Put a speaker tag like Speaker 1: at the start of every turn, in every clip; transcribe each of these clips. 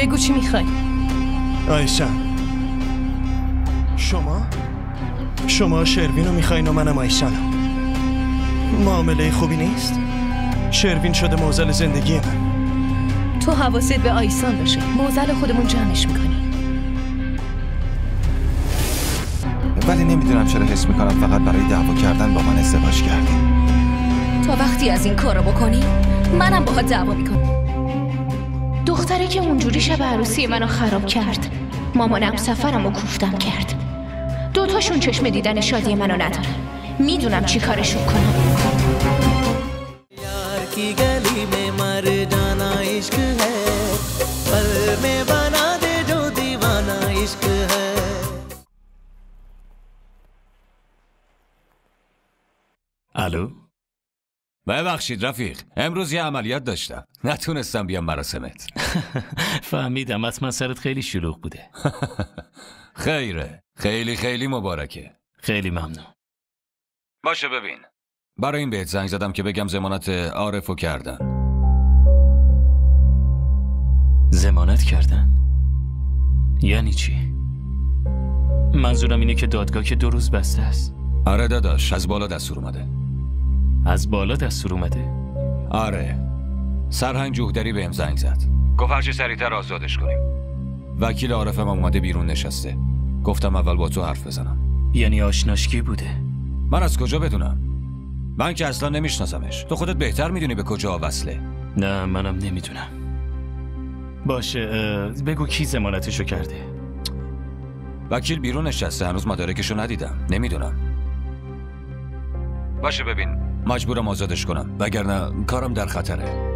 Speaker 1: بگو چی میخوای؟
Speaker 2: آیسان، شما شروین رو میخواین و منم آیسانم. معامله خوبی نیست؟ شروین شده معضل زندگی من.
Speaker 1: تو حواست به آیسان باشه، معضل خودمون جمعش میکنی.
Speaker 3: ولی نمیدونم چرا حس میکنم فقط برای دعوا کردن با من ازدواج کردی.
Speaker 1: تا وقتی از این کارو بکنی منم باهات دعوا میکنم. دختره که اونجوری شب عروسی منو خراب کرد، مامانم سفرمو کوفتم کرد. دوتاشون چشم دیدن شادی منو ندارن. میدونم چی کارشون کنم.
Speaker 4: یار کی گلی میں مر جانا عشق ہے، پل میں بنا دے جو دیوانہ عشق ہے.
Speaker 5: الو؟ ببخشید رفیق، امروز یه عملیات داشتم، نتونستم بیام مراسمت.
Speaker 6: فهمیدم، حتما سرت خیلی شلوغ بوده.
Speaker 5: خیره، خیلی خیلی مبارکه.
Speaker 6: خیلی ممنون.
Speaker 5: باشه ببین، برای این بهت زنگ زدم که بگم ضمانت عارفو کردن.
Speaker 6: ضمانت کردن؟ یعنی چی؟ منظورم اینه که دادگاه که 2 روز بسته است.
Speaker 5: آره داداش، از بالا دستور اومده.
Speaker 6: از بالا دستور اومده؟
Speaker 5: آره، سرهنگ جوهدری بهم زنگ زد، گفت هرچی سریعتر آزادش کنیم. وکیل عارفم اومده بیرون نشسته، گفتم اول با تو حرف بزنم.
Speaker 6: یعنی آشناشکی بوده؟
Speaker 5: من از کجا بدونم؟ من که اصلا نمیشناسمش. تو خودت بهتر میدونی به کجا وصله.
Speaker 6: نه منم نمیدونم. باشه، بگو کی ضمانتشو کرده؟
Speaker 5: وکیل بیرون نشسته، هنوز مدارکشو ندیدم، نمیدونم. باشه ببین، مجبورم آزادش کنم وگرنه کارم در خطره.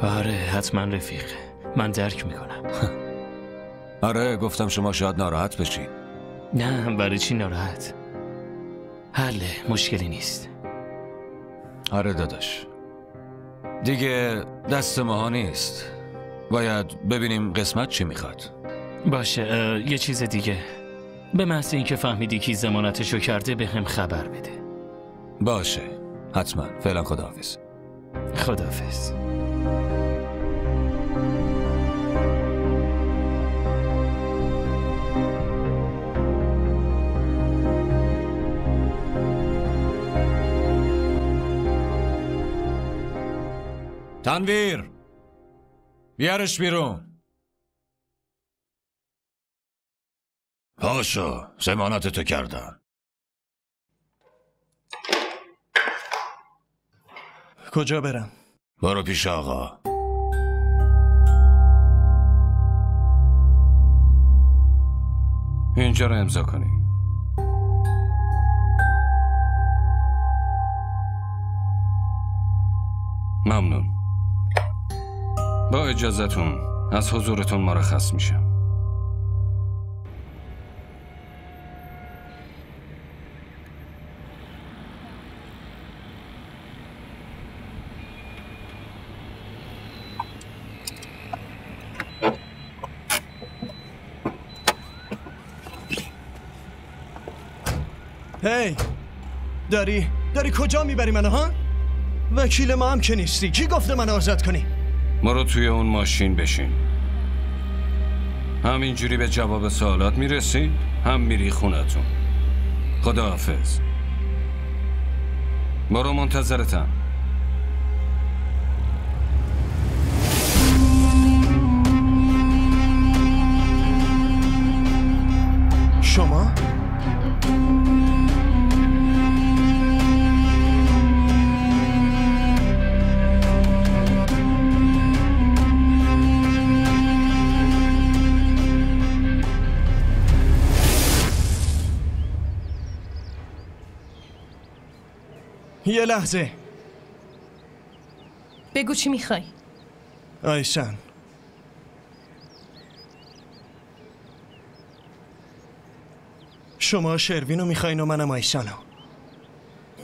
Speaker 6: آره حتما رفیق، من درک میکنم.
Speaker 5: آره گفتم شما شاید ناراحت بشی.
Speaker 6: نه برای چی ناراحت؟ حله، مشکلی نیست.
Speaker 5: آره داداش، دیگه دست ماها نیست، باید ببینیم قسمت چی میخواد.
Speaker 6: باشه، یه چیز دیگه، به محض اینکه فهمیدی کی ضمانتشو کرده به هم خبر بده.
Speaker 5: باشه حتما. فعلا خداحافظ.
Speaker 6: خداحافظ.
Speaker 5: تنویر، بیارش بیرون. پاشو، ضمانتتو کردن.
Speaker 2: کجا برم؟
Speaker 5: برو پیش آقا. اینجا رو امضا کنی. ممنون. با اجازهتون از حضورتون مرخص میشم.
Speaker 2: هی، داری کجا میبری منو ها؟ وکیل ما هم که نیستی، کی گفته من آزاد کنی؟
Speaker 5: برو توی اون ماشین بشین. همینجوری به جواب سوالات میرسی، هم میری خونتون. خداحافظ. برو، منتظرتم.
Speaker 2: شما؟ یه لحظه.
Speaker 1: بگو چی میخوای؟
Speaker 2: آیسان، شما شروین رو میخواین و منم آیسانو.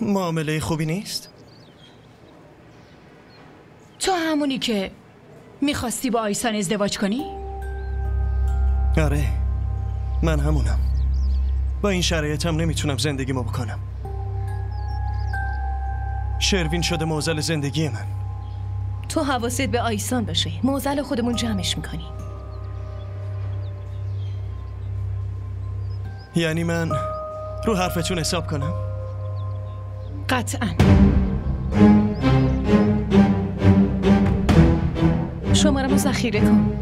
Speaker 2: معامله خوبی نیست؟
Speaker 1: تو همونی که میخواستی با آیسان ازدواج کنی؟
Speaker 2: آره، من همونم. با این شرایطم نمیتونم زندگیمو بکنم. شروین شده معضل زندگی من.
Speaker 1: تو حواست به آیسان باشه، معضل خودمون جمعش میکنی.
Speaker 2: یعنی من رو حرفتون حساب کنم؟
Speaker 7: قطعاً. شماره‌مو ذخیره کن.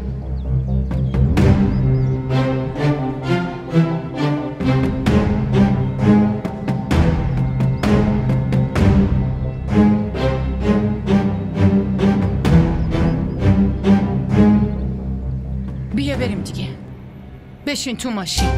Speaker 7: بیا بریم دیگه. بشین تو ماشین.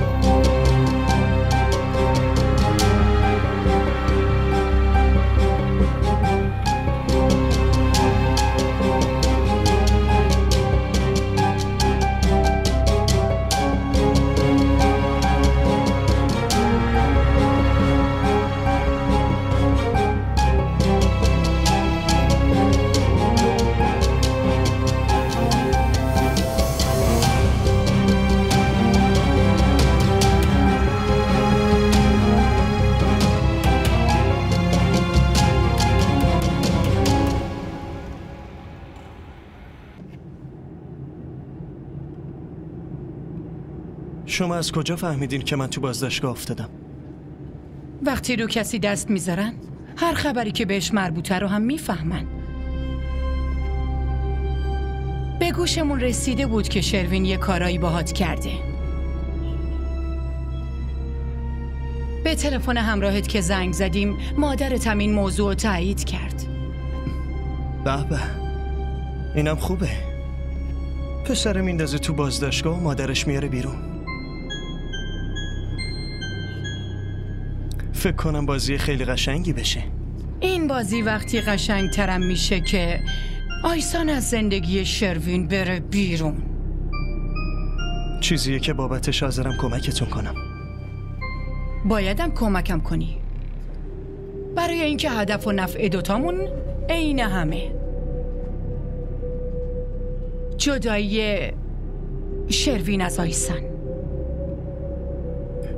Speaker 2: شما از کجا فهمیدین که من تو بازداشتگاه افتادم؟
Speaker 7: وقتی رو کسی دست میذارن هر خبری که بهش مربوطه رو هم میفهمن. به گوشمون رسیده بود که شروین یه کارایی باهات کرده. به تلفن همراهت که زنگ زدیم مادرت هم این موضوع رو تایید کرد.
Speaker 2: به به، اینم خوبه. پسر میندازه تو بازداشتگاه و مادرش میاره بیرون. فکر کنم بازی خیلی قشنگی بشه.
Speaker 7: این بازی وقتی قشنگترم میشه که آیسان از زندگی شروین بره بیرون.
Speaker 2: چیزیه که بابتش حاضرم کمکتون کنم.
Speaker 7: بایدم کمکم کنی، برای اینکه هدف و نفع دوتامون عین همه. جدایی شروین از آیسان.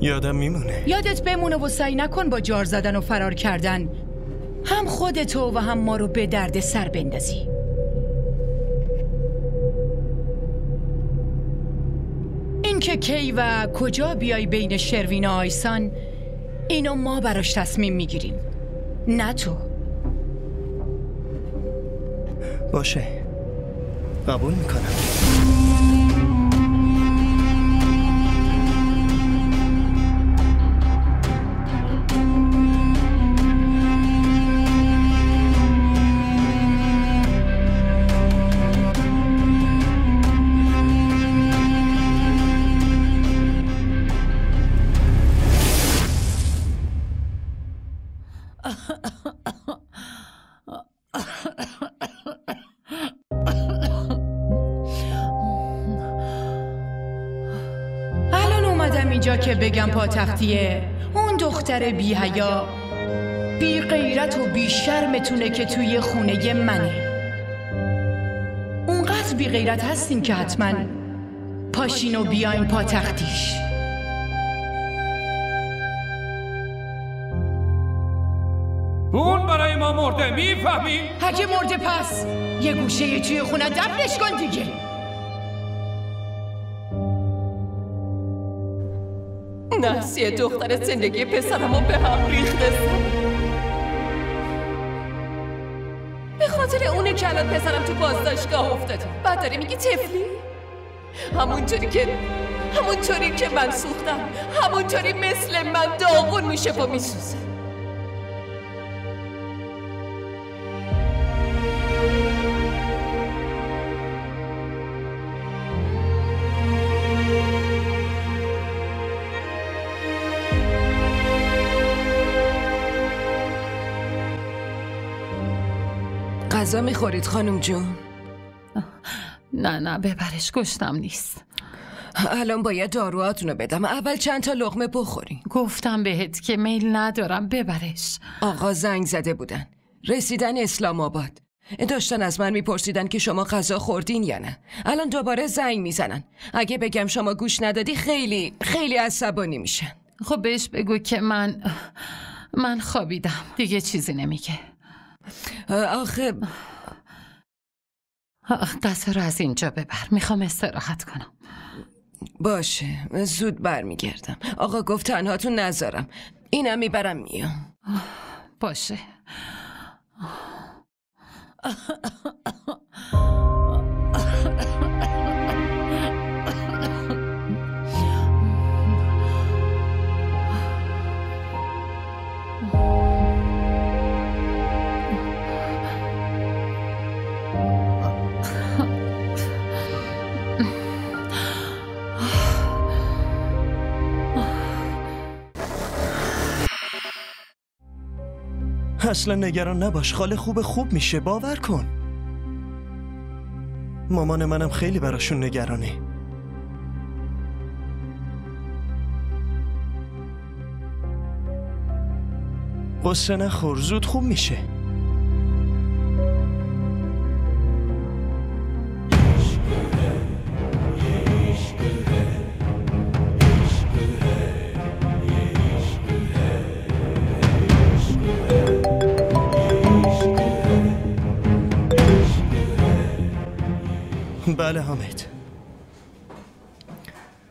Speaker 2: یادم میمونه.
Speaker 7: یادت بمونه و سعی نکن با جار زدن و فرار کردن هم خودتو و هم ما رو به درد سر بندازی. اینکه کی و کجا بیای بین شروین و آیسان، اینو ما براش تصمیم میگیریم، نه تو.
Speaker 2: باشه، قبول میکنم.
Speaker 7: اینجا که بگم پاتختیه اون دختر بی حیا بی غیرت و بی شرمتونه که توی خونه منه. اونقدر بی غیرت هستین که حتما پاشین و بیاین پاتختیش.
Speaker 5: اون برای ما مرده، میفهمیم؟
Speaker 7: اگه مرده پس یه گوشه توی خونه دفنش کن دیگه.
Speaker 8: نحسی دختر زندگی پسرمو به هم ریخته. به خاطر اونه که الان پسرم تو بازداشتگاه افتاده. بعد داری میگی طفلی؟ همونطوری که من سوختم، همونطوری مثل من داغون میشه و میسوزه. غذا میخورید خانم جون؟
Speaker 9: نه ببرش، گشتم نیست.
Speaker 8: الان باید داروهاتونو بدم، اول چند تا لقمه بخورین.
Speaker 9: گفتم بهت که میل ندارم، ببرش.
Speaker 8: آقا زنگ زده بودن، رسیدن اسلام آباد. داشتن از من میپرسیدن که شما غذا خوردین یا نه. الان دوباره زنگ میزنن. اگه بگم شما گوش ندادی خیلی عصبانی میشن.
Speaker 9: خب بهش بگو که من خوابیدم، دیگه چیزی نمیگه.
Speaker 8: آخه
Speaker 9: دست رو از اینجا ببر، میخوام استراحت کنم.
Speaker 8: باشه زود برمیگردم. آقا گفت تنهاتون نذارم. اینم میبرم میام.
Speaker 9: باشه.
Speaker 2: اصلا نگران نباش، خاله خوب میشه، باور کن. مامان منم خیلی براشون نگرانه. قصه نخور، زود خوب میشه. بله حامد،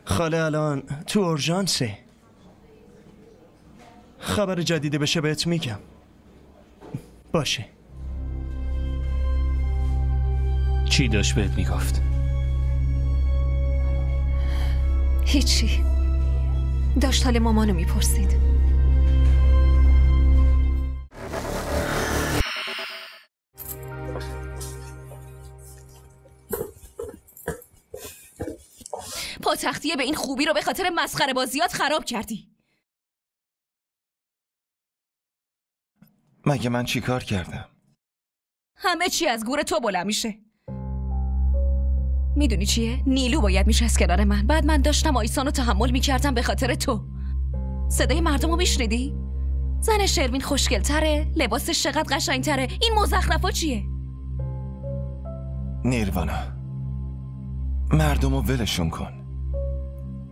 Speaker 2: خاله الان تو اورژانسه. خبر جدیدی بشه بهت میگم. باشه.
Speaker 6: چی داشت بهت میگفت؟
Speaker 1: هیچی. داشت حال مامانو میپرسید. پاتختیه به این خوبی رو به خاطر مسخره بازیات خراب کردی.
Speaker 3: مگه من چی کار کردم؟
Speaker 1: همه چی از گور تو بلند میشه. میدونی چیه؟ نیلو باید میشست کنار من. بعد من داشتم آیسان رو تحمل میکردم به خاطر تو. صدای مردم رو میشنیدی؟ زن شروین خوشگل‌تره، لباسش چقدر قشنگ‌تره. این مزخرفا چیه؟
Speaker 3: نیروانا، مردم رو ولشون کن.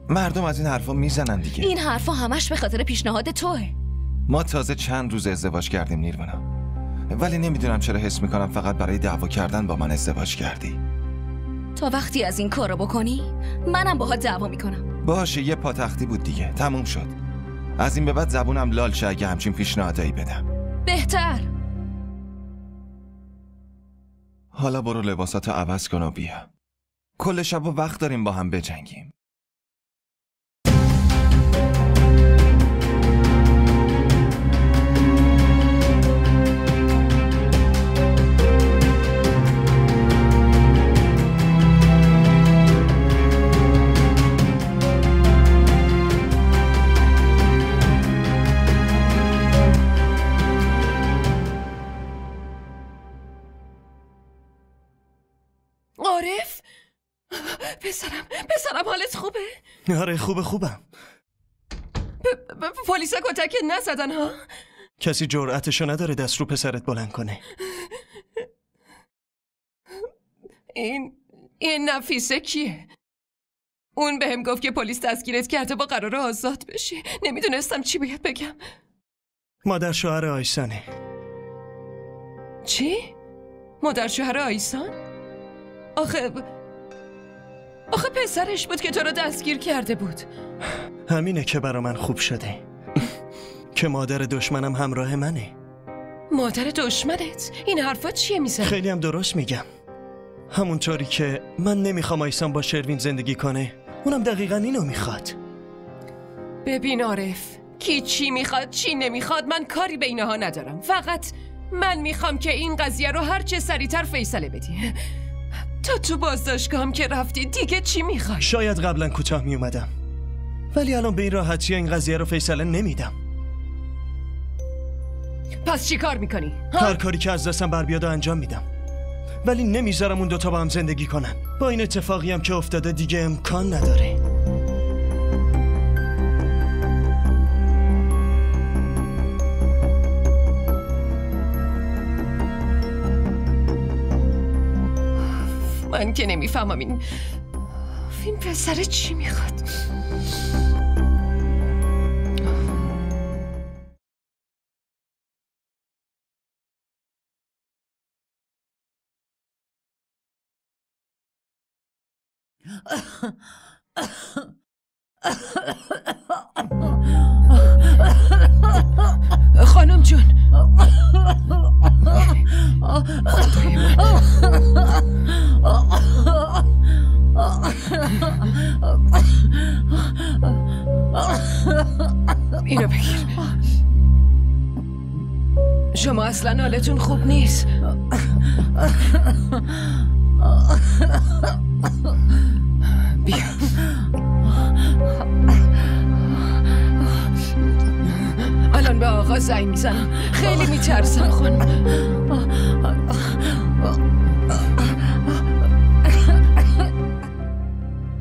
Speaker 3: مردم از این حرفا میزنن دیگه.
Speaker 1: این حرفا همش به خاطر پیشنهاد توه.
Speaker 3: ما تازه چند روز ازدواج کردیم نیروانا، ولی نمیدونم چرا حس میکنم فقط برای دعوا کردن با من ازدواج کردی.
Speaker 1: تا وقتی از این کارو بکنی منم باهات دعوا میکنم.
Speaker 3: باشه، یه پاتختی بود دیگه، تموم شد. از این به بعد زبونم لال شه اگه همچین پیشنهادایی بدم.
Speaker 1: بهتر.
Speaker 3: حالا برو لباساتو عوض کن و بیا. کل شب و وقت داریم با هم بجنگیم.
Speaker 8: عارف؟ پسرم حالت خوبه؟
Speaker 2: آره خوبم.
Speaker 8: پلیسا کتک نزدن ها؟
Speaker 2: کسی جرأتشو نداره دست رو پسرت بلند کنه.
Speaker 8: این نفیسه کیه؟ اون بهم گفت که پلیس دستگیرت کرده با قرار آزاد بشی. نمیدونستم چی باید بگم.
Speaker 2: مادر شوهر آیسانه.
Speaker 8: چی؟ مادر شوهر آیسان؟ آخه پسرش بود که تو رو دستگیر کرده بود.
Speaker 2: همینه که برا من خوب شده که مادر دشمنم همراه منه.
Speaker 8: مادر دشمنت؟ این حرفا چیه میزنی؟
Speaker 2: خیلی هم درست میگم. همونطوری که من نمیخوام آیسان با شروین زندگی کنه، اونم دقیقا اینو میخواد.
Speaker 8: ببین عارف، کی چی میخواد چی نمیخواد من کاری به اینها ندارم. فقط من میخوام که این قضیه رو هر چه سریعتر فیصله بدی. تو بازداشتگاهم که رفتی دیگه چی میخوای؟
Speaker 2: شاید قبلا کوتاه میومدم، ولی الان به این راحتی این قضیه رو فیصله نمیدم.
Speaker 8: پس چی کار میکنی؟
Speaker 2: هر کاری که از دستم بر بیاد انجام میدم، ولی نمیذارم اون دوتا با هم زندگی کنن. با این اتفاقی هم که افتاده دیگه امکان نداره.
Speaker 8: من که نمیفهمم این پسر چی میخواد. خانم جون خدای من اینو بگیر. شما اصلا حالتون خوب نیست. بیا. الان به آقا زنگ میزنم. خیلی میترسم خانم.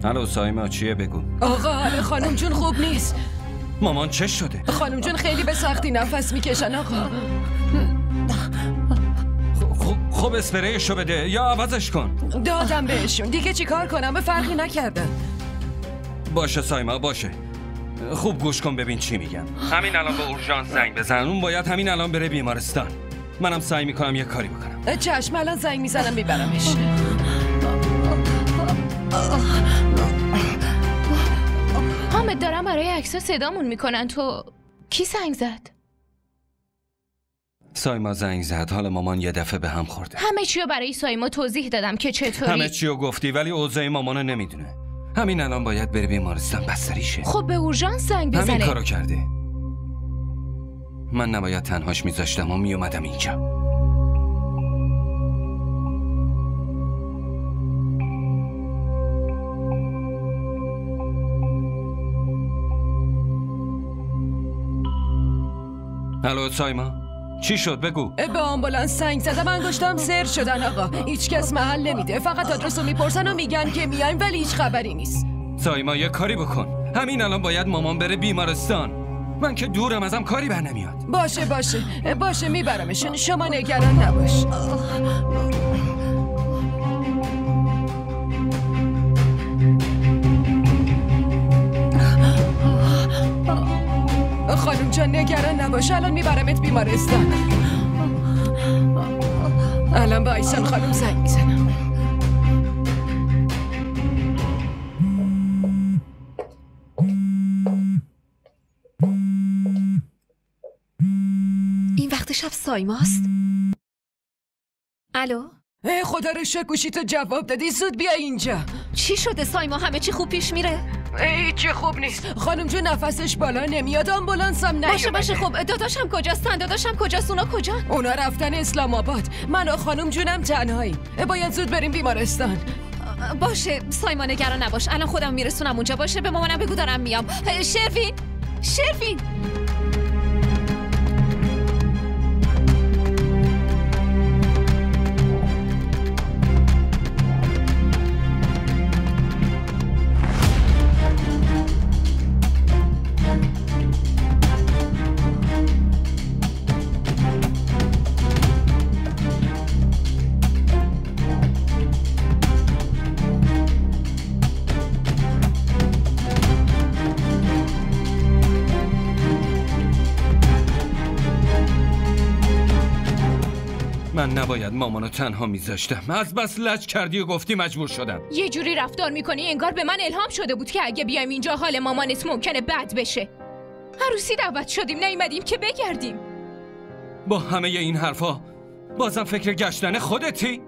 Speaker 5: الو سایما چیه بگو؟
Speaker 8: آقا حال خانم جون خوب نیست.
Speaker 5: مامان چه شده؟
Speaker 8: خانم جون خیلی به سختی نفس میکشن آقا.
Speaker 5: خب اسپریشو بده یا عوضش کن.
Speaker 8: دادم بهشون دیگه چی کار کنم؟ به فرقی نکردن.
Speaker 5: باشه سایما باشه. خوب گوش کن ببین چی میگم. همین الان به اورژانس زنگ بزن. اون باید همین الان بره بیمارستان. منم سعی میکنم یه کاری بکنم.
Speaker 8: چشم الان زنگ میزنم میبرمش.
Speaker 1: حامد دارم برای عکس صدامون میکنن. تو کی زنگ زد؟
Speaker 5: سایما زنگ زد. حال مامان یه دفعه به هم خورده.
Speaker 1: همه چیو برای سایما توضیح دادم که چطوری.
Speaker 5: همه چیو گفتی ولی اوضاع مامانو نمیدونه. همین الان باید بره بیمارستان بستریشه.
Speaker 1: خب به اورژانس زنگ بزنه.
Speaker 5: همین کارو کرده. من نباید تنهاش میذاشتم و میومدم اینجا. الو سایما چی شد بگو.
Speaker 8: به آمبولانس زنگ زدم. انگشتام سر شدن آقا. هیچ کس محل نمیده. فقط آدرسو میپرسن و میگن که میایم ولی هیچ خبری نیست.
Speaker 5: سایما یه کاری بکن. همین الان باید مامان بره بیمارستان. من که دورم ازم کاری بر نمیاد.
Speaker 8: باشه میبرمشون. شما نگران نباش. خانم جان نگران نباش. الان میبرمت بیمارستان. الان با ایسان خانم زنگ میزنم.
Speaker 10: این وقت شب سایماست؟ الو؟
Speaker 8: خدا رو شکر گوشیتو جواب دادی. زود بیا اینجا.
Speaker 10: چی شده سایما؟ همه چی خوب پیش میره؟
Speaker 8: هیچی خوب نیست. خانم جون نفسش بالا نمیاد. آمبولانس هم نیومده.
Speaker 10: باشه خب داداشم کجاستن؟ داداشم کجاست؟ اونا کجا؟
Speaker 8: اونا رفتن اسلام آباد. من و خانم جونم تنهاییم. باید زود بریم بیمارستان.
Speaker 10: باشه سایما نگران نباش. الان خودم میرسونم اونجا. باشه به مامانم بگو دارم میام. شروین
Speaker 5: من نباید مامانو تنها میذاشتم. از بس لج کردی و گفتی مجبور شدم.
Speaker 1: یه جوری رفتار میکنی انگار به من الهام شده بود که اگه بیایم اینجا حال مامانت ممکنه بد بشه. عروسی دعوت شدیم نیومدیم که بگردیم.
Speaker 5: با همه این حرفا بازم فکر گشتن خودتی؟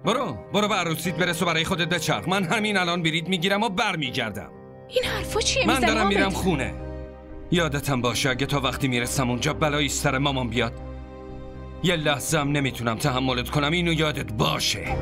Speaker 5: برو به عروسیت برس و برای خودت بچرخ. من همین الان بلیط میگیرم و برمیگردم.
Speaker 1: این حرفا چیه
Speaker 5: من دارم میرم خونه. یادتم باشه اگه تا وقتی میرسم اونجا بلایی سر مامان بیاد یه لحظه هم نمیتونم تحملت کنم. اینو یادت باشه.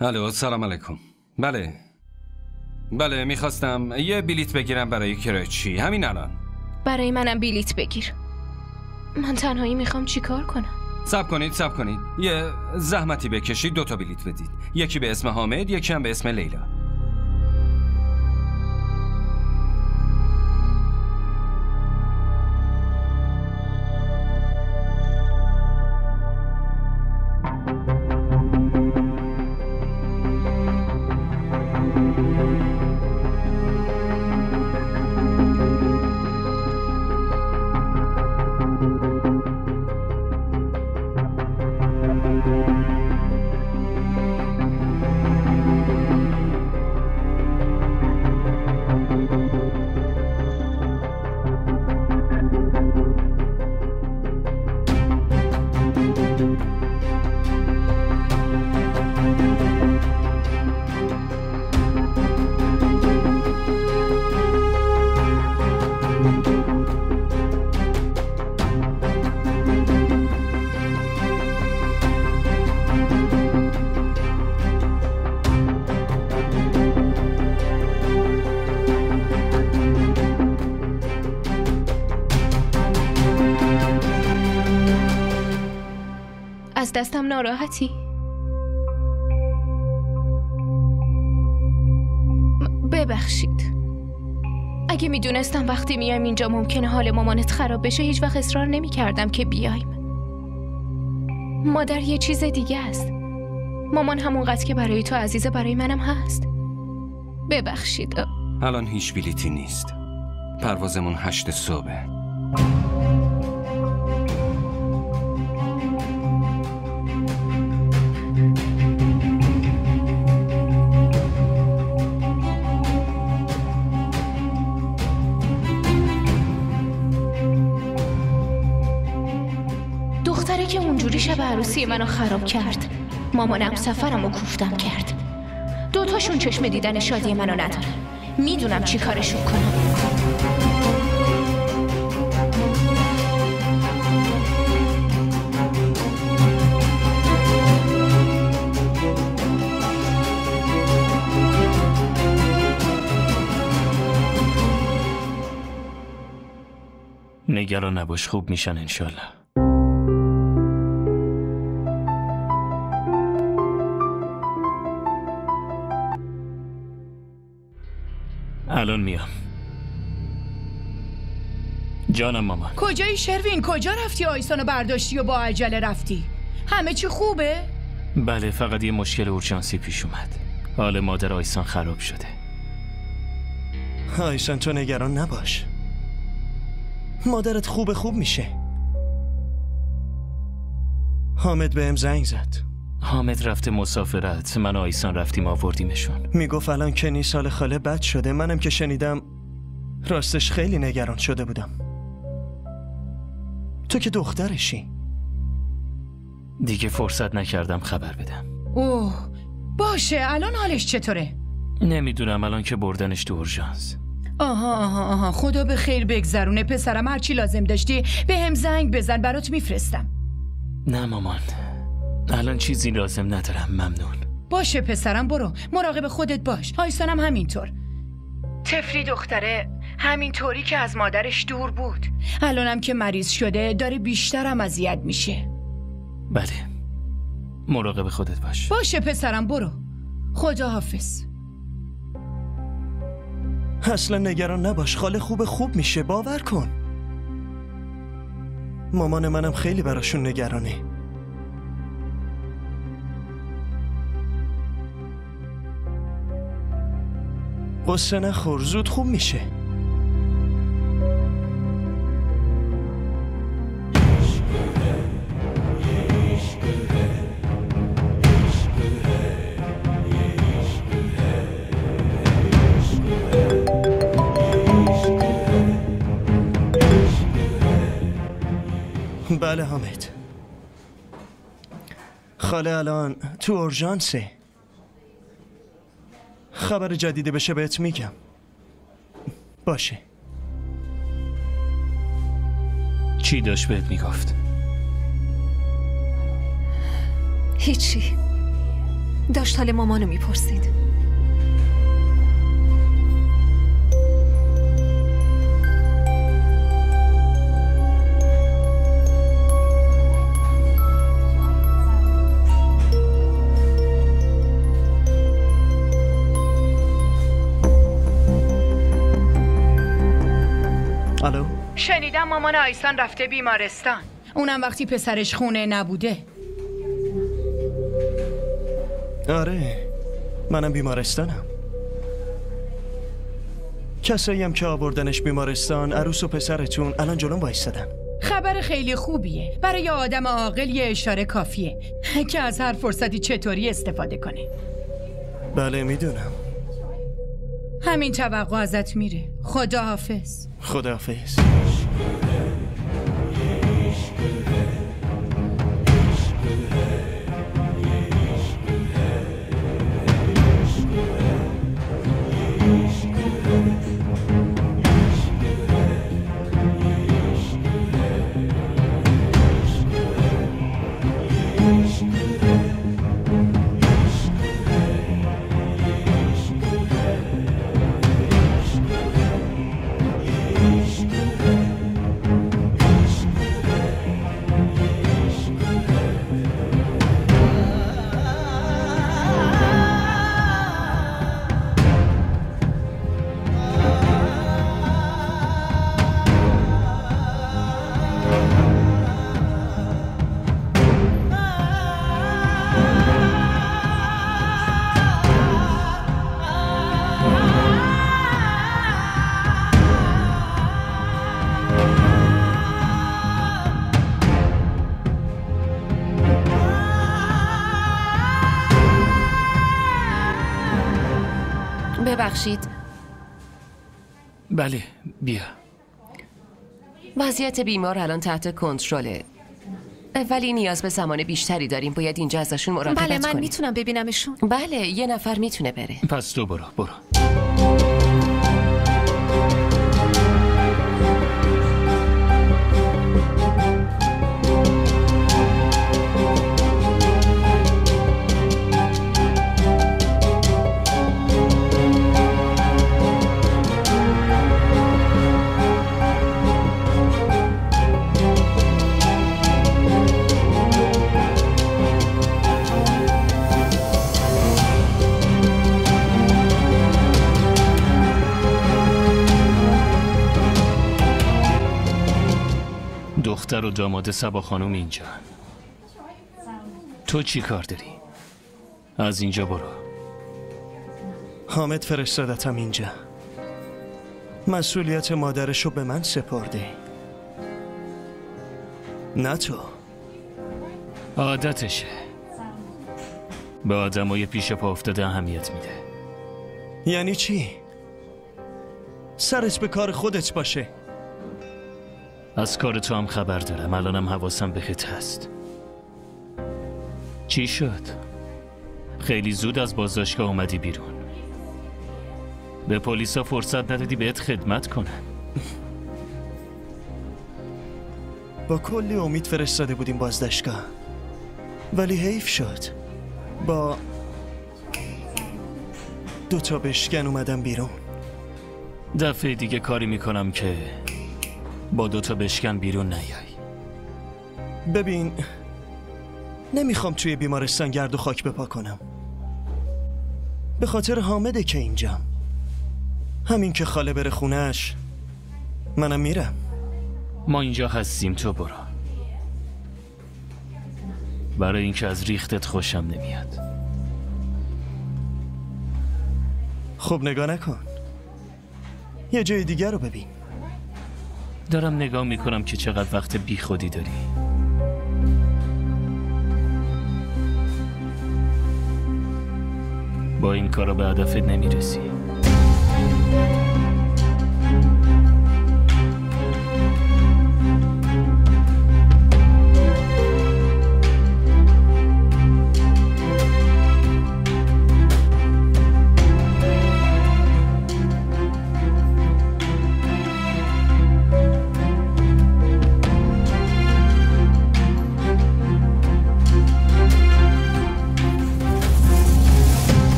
Speaker 11: الو سلام علیکم. بله میخواستم یه بلیت بگیرم برای کراچی همین الان.
Speaker 1: برای منم بلیت بگیر. من تنهایی میخوام چیکار کنم؟
Speaker 11: صبر کنید یه زحمتی بکشید 2 تا بلیت بدید. یکی به اسم حامد، یکی هم به اسم لیلا.
Speaker 1: از دستم ناراحتی؟ ببخشید. اگه میدونستم وقتی میایم اینجا ممکنه حال مامانت خراب بشه هیچ وقت اصرار نمی کردم که بیایم. مادر یه چیز دیگه است. مامان همونقدر که برای تو عزیزه برای منم هست. ببخشید.
Speaker 11: الان هیچ بلیتی نیست. پروازمون 8 صبح.
Speaker 1: دختره که اونجوری شب عروسی منو خراب کرد. مامانم سفرمو کوفتم کرد. 2 تاشون چشم دیدن شادی منو ندارن. میدونم چی کارشون کنم.
Speaker 6: نگران نباش، خوب میشن انشالله. الان میام. جانم مامان.
Speaker 7: کجایی شروین؟ کجا رفتی؟ آیسانو برداشتی و با عجله رفتی؟ همه چی خوبه؟
Speaker 6: بله، فقط یه مشکل اورژانسی پیش اومد. حال مادر آیسان خراب شده.
Speaker 2: آیسان تو نگران نباش، مادرت خوب میشه. حامد بهم زنگ زد.
Speaker 6: حامد رفته مسافرت، من و آیسان رفتیم آوردیمشون.
Speaker 2: میگفت الان کنی سال خاله بد شده. منم که شنیدم راستش خیلی نگران شده بودم. تو که دخترشی.
Speaker 6: دیگه فرصت نکردم خبر بدم.
Speaker 7: اوه باشه، الان حالش چطوره؟
Speaker 6: نمیدونم، الان که بردنش تو اورژانس.
Speaker 7: آها خدا به خیر بگذرونه پسرم. هرچی لازم داشتی به هم زنگ بزن، برات میفرستم.
Speaker 6: نه مامان، الان چیزی لازم ندارم، ممنون.
Speaker 7: باشه پسرم، برو مراقب خودت باش. آیسانم همینطور. طفلی دختره همینطوری که از مادرش دور بود، الانم که مریض شده داره بیشترم اذیت میشه.
Speaker 6: بله، مراقب خودت باش.
Speaker 7: باشه پسرم، برو. خدا حافظ.
Speaker 2: اصلا نگران نباش، خاله خوب میشه، باور کن. مامان منم خیلی براشون نگرانه. قصه نخور، زود خوب میشه. بله حامد، خاله الان تو اورژانسه. خبر جدیدی بشه بهت میگم. باشه.
Speaker 6: چی داشت بهت میگفت؟
Speaker 10: هیچی. داشت حال مامانو میپرسید.
Speaker 2: الو؟
Speaker 7: شنیدم مامان آیسان رفته بیمارستان، اونم وقتی پسرش خونه نبوده.
Speaker 2: آره، منم بیمارستانم. کسایی هم که آوردنش بیمارستان، عروس و پسرتون الان جلوم وایستادن.
Speaker 7: خبر خیلی خوبیه. برای آدم عاقل یه اشاره کافیه که از هر فرصتی چطوری استفاده کنه.
Speaker 2: بله میدونم.
Speaker 7: همین توقع ازت میره. خداحافظ.
Speaker 2: خداحافظ.
Speaker 8: ببخشید.
Speaker 6: بله بیا.
Speaker 8: وضعیت بیمار الان تحت کنترله، ولی نیاز به زمان بیشتری داریم. باید اینجا ازشون مراقبت کنیم.
Speaker 10: بله من میتونم ببینمشون.
Speaker 8: بله یه نفر میتونه بره.
Speaker 6: پس تو برو. دختر و داماد صبا خانم اینجا. تو چی کار داری؟ از اینجا برو.
Speaker 2: حامد فرستادتم اینجا. مسئولیت مادرشو به من سپرده، نه تو.
Speaker 6: عادتشه. به آدمای پیش پا افتاده اهمیت میده.
Speaker 2: یعنی چی؟ سرت به کار خودت باشه.
Speaker 6: از کار تو هم خبر دارم. الانم حواسم بهت هست. چی شد؟ خیلی زود از بازداشتگاه اومدی بیرون. به پلیسا فرصت ندادی بهت خدمت کنن.
Speaker 2: با کلی امید فرستاده بودیم بازداشتگاه، ولی حیف شد. با 2 بشکن اومدم بیرون.
Speaker 6: دفعه دیگه کاری میکنم که با 2 بشکن بیرون نیای.
Speaker 2: ببین، نمیخوام توی بیمارستان گرد و خاک بپا کنم. به خاطر حامده که اینجام. همین که خاله بره خونش منم میرم.
Speaker 6: ما اینجا هستیم، تو برو. برای اینکه از ریختت خوشم نمیاد.
Speaker 2: خب نگاه نکن، یه جای دیگر رو ببین.
Speaker 6: دارم نگاه میکنم که چقدر وقت بی خودی داری. با این کارا به هدفت نمیرسی.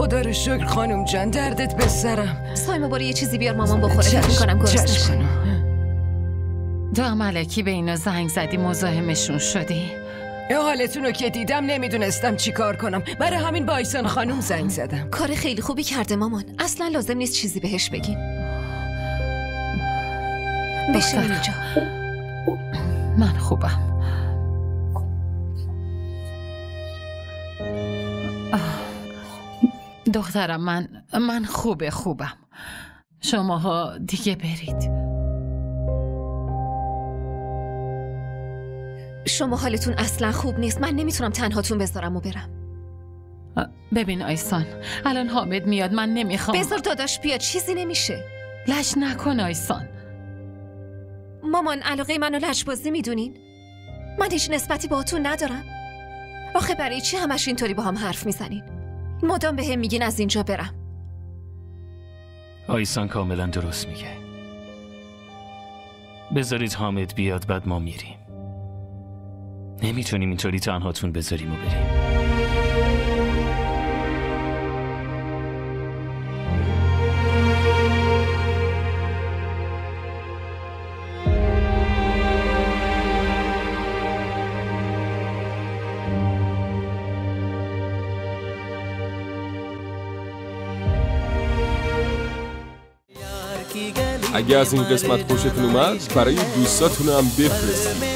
Speaker 7: خدا رو شکر خانم جان، دردت به سرم.
Speaker 10: سایما برو یه چیزی بیار مامان بخوره. فکر می‌کنم گرسنه شده.
Speaker 9: دا ملکی به اینا زنگ زدی مزاحمشون شدی؟
Speaker 7: حالتون رو که دیدم نمیدونستم چی کار کنم، برای همین با آیسان خانم زنگ زدم.
Speaker 10: کار خیلی خوبی کرده مامان، اصلا لازم نیست چیزی بهش بگیم. بشین اینجا.
Speaker 9: من خوبم. دخترم من خوبم. شماها دیگه برید.
Speaker 10: شما حالتون اصلا خوب نیست، من نمیتونم تنهاتون بذارم و برم.
Speaker 9: ببین آیسان، الان حامد میاد، من نمیخوام.
Speaker 10: بذار داداش بیاد، چیزی نمیشه.
Speaker 9: لش نکن آیسان.
Speaker 10: مامان علاقه منو لجبازی میدونین؟ من هیچ نسبتی باهاتون ندارم. آخه برای چی همش اینطوری با هم حرف میزنین؟ مدام به هم میگین از اینجا برم.
Speaker 6: آیسان کاملا درست میگه. بذارید حامد بیاد بعد ما میریم. نمیتونیم اینطوری تنهاتون بذاریم و بریم.
Speaker 12: اگه از این قسمت خوشتون اومد برای دوستاتون هم بفرستید.